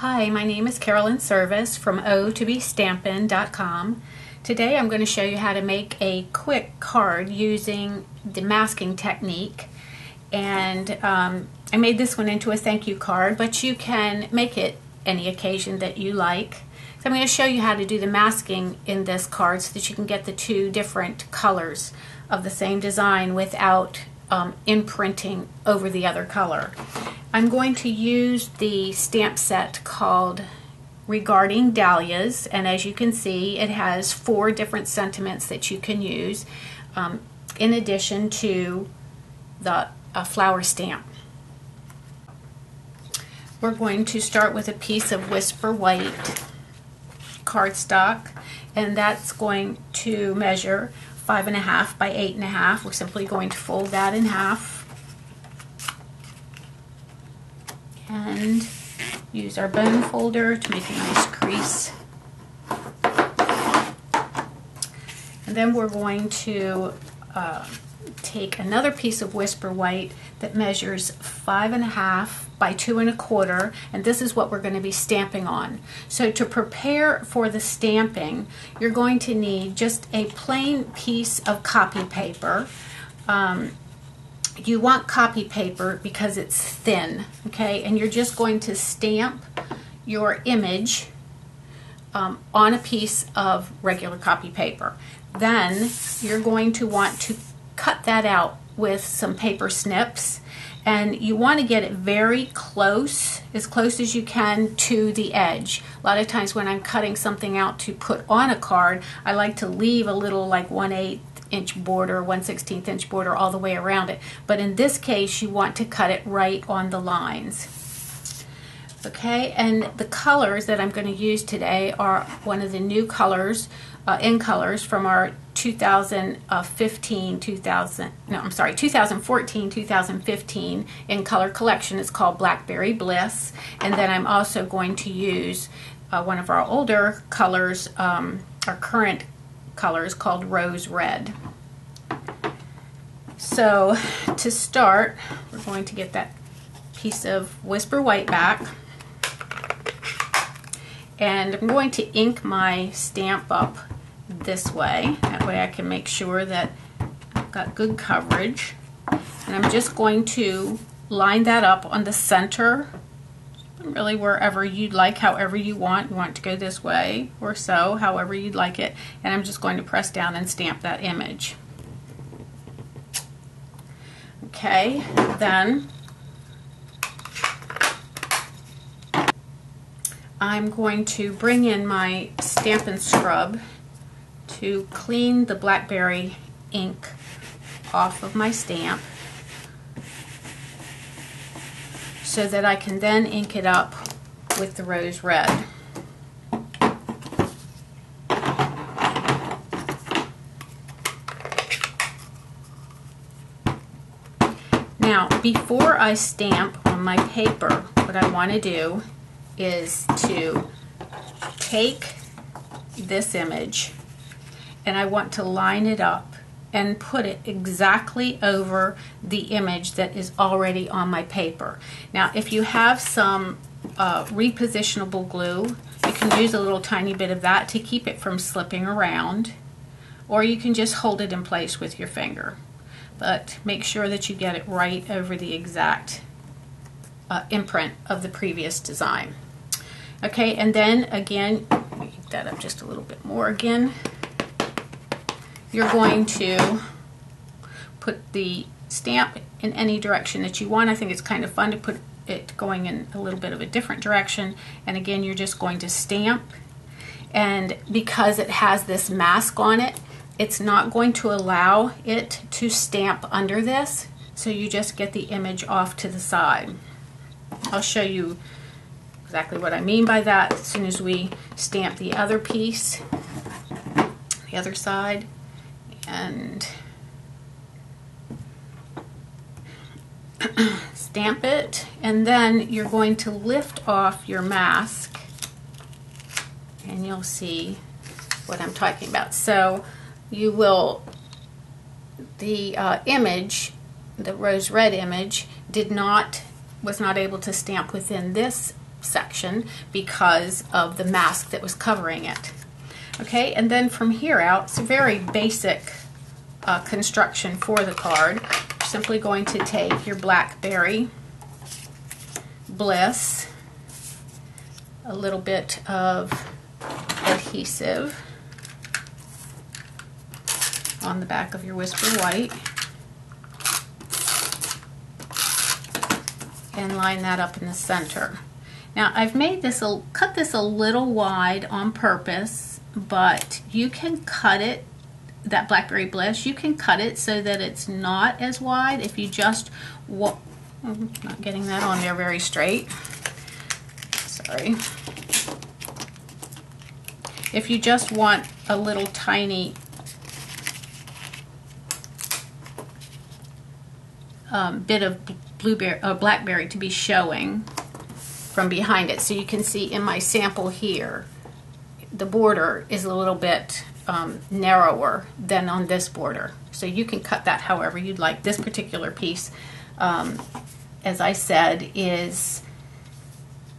Hi, my name is Carolyn Service from O2BStampin.com. Today I'm going to show you how to make a quick card using the masking technique. And I made this one into a thank you card, but you can make it any occasion that you like. So I'm going to show you how to do the masking in this card so that you can get the two different colors of the same design without imprinting over the other color. I'm going to use the stamp set called Regardling Dahlias, and as you can see, it has 4 different sentiments that you can use in addition to the flower stamp. We're going to start with a piece of Whisper White cardstock, and that's going to measure 5.5 by 8.5. We're simply going to fold that in half and use our bone folder to make a nice crease. And then we're going to take another piece of Whisper White that measures 5.5 by 2.25, and this is what we're going to be stamping on. So to prepare for the stamping, you're going to need just a plain piece of copy paper. You want copy paper because it's thin, okay? And you're just going to stamp your image on a piece of regular copy paper. Then you're going to want to cut that out with some paper snips, and you want to get it very close, as close as you can to the edge. A lot of times when I'm cutting something out to put on a card, I like to leave a little like 1/8 inch border, 1/16 inch border all the way around it. But in this case, you want to cut it right on the lines. Okay, and the colors that I'm going to use today are one of the new colors, in colors from our 2014-2015 in color collection. It's called Blackberry Bliss. And then I'm also going to use one of our older colors, our current colors, called Rose Red. So to start, we're going to get that piece of Whisper White back, and I'm going to ink my stamp up this way. That way I can make sure that I've got good coverage. And I'm just going to line that up on the center, really wherever you'd like, however you want. You want it to go this way or so, however you'd like it. And I'm just going to press down and stamp that image. Okay, then I'm going to bring in my Stampin' Scrub to clean the blackberry ink off of my stamp so that I can then ink it up with the Rose Red. Now, before I stamp on my paper, what I want to do is to take this image and I want to line it up and put it exactly over the image that is already on my paper. Now, if you have some repositionable glue, you can use a little tiny bit of that to keep it from slipping around, or you can just hold it in place with your finger. But make sure that you get it right over the exact imprint of the previous design. Okay, and then again, let me get that up just a little bit more again. You're going to put the stamp in any direction that you want. I think it's kind of fun to put it going in a little bit of a different direction. And again, you're just going to stamp. And because it has this mask on it, it's not going to allow it to stamp under this. So you just get the image off to the side. I'll show you exactly what I mean by that as soon as we stamp the other piece, the other side. And stamp it, and then you're going to lift off your mask and you'll see what I'm talking about. So you will, the image, the Rose Red image, was not able to stamp within this section because of the mask that was covering it. Okay, and then from here out, it's a very basic construction for the card. You're simply going to take your Blackberry, Bliss, a little bit of adhesive on the back of your Whisper White, and line that up in the center. Now I've made this, cut this a little wide on purpose, but you can cut it, that Blackberry Bliss, you can cut it so that it's not as wide if you just I'm not getting that on there very straight. Sorry. If you just want a little tiny bit of blackberry to be showing from behind it, so you can see in my sample here, the border is a little bit narrower than on this border. So you can cut that however you'd like. This particular piece, as I said, is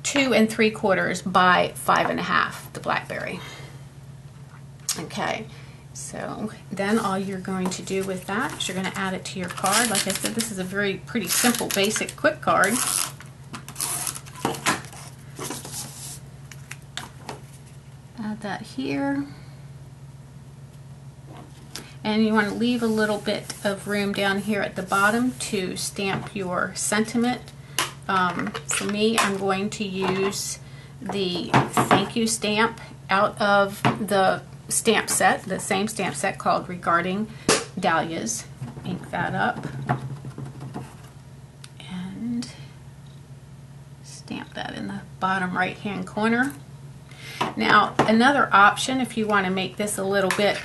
2 3/4 by 5 1/2, the blackberry. Okay, so then all you're going to do with that is you're going to add it to your card. Like I said, this is a very pretty simple, basic, quick card. Add that here. And you want to leave a little bit of room down here at the bottom to stamp your sentiment. For me, I'm going to use the thank you stamp out of the stamp set, the same stamp set called Regarding Dahlias. Ink that up and stamp that in the bottom right hand corner. Now another option, if you want to make this a little bit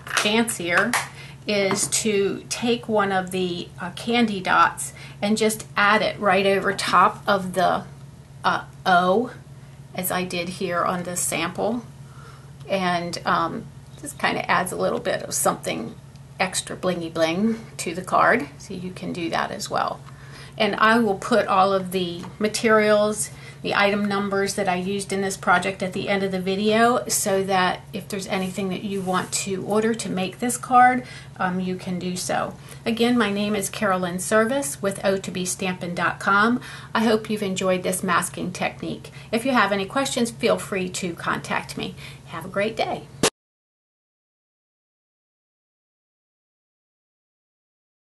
fancier, is to take one of the candy dots and just add it right over top of the O, as I did here on this sample, and this kind of adds a little bit of something extra blingy bling to the card, so you can do that as well. And I will put all of the materials, the item numbers that I used in this project at the end of the video, so that if there's anything that you want to order to make this card, you can do so. Again, my name is Carolyn Service with O2BStampin.com. I hope you've enjoyed this masking technique. If you have any questions, feel free to contact me. Have a great day.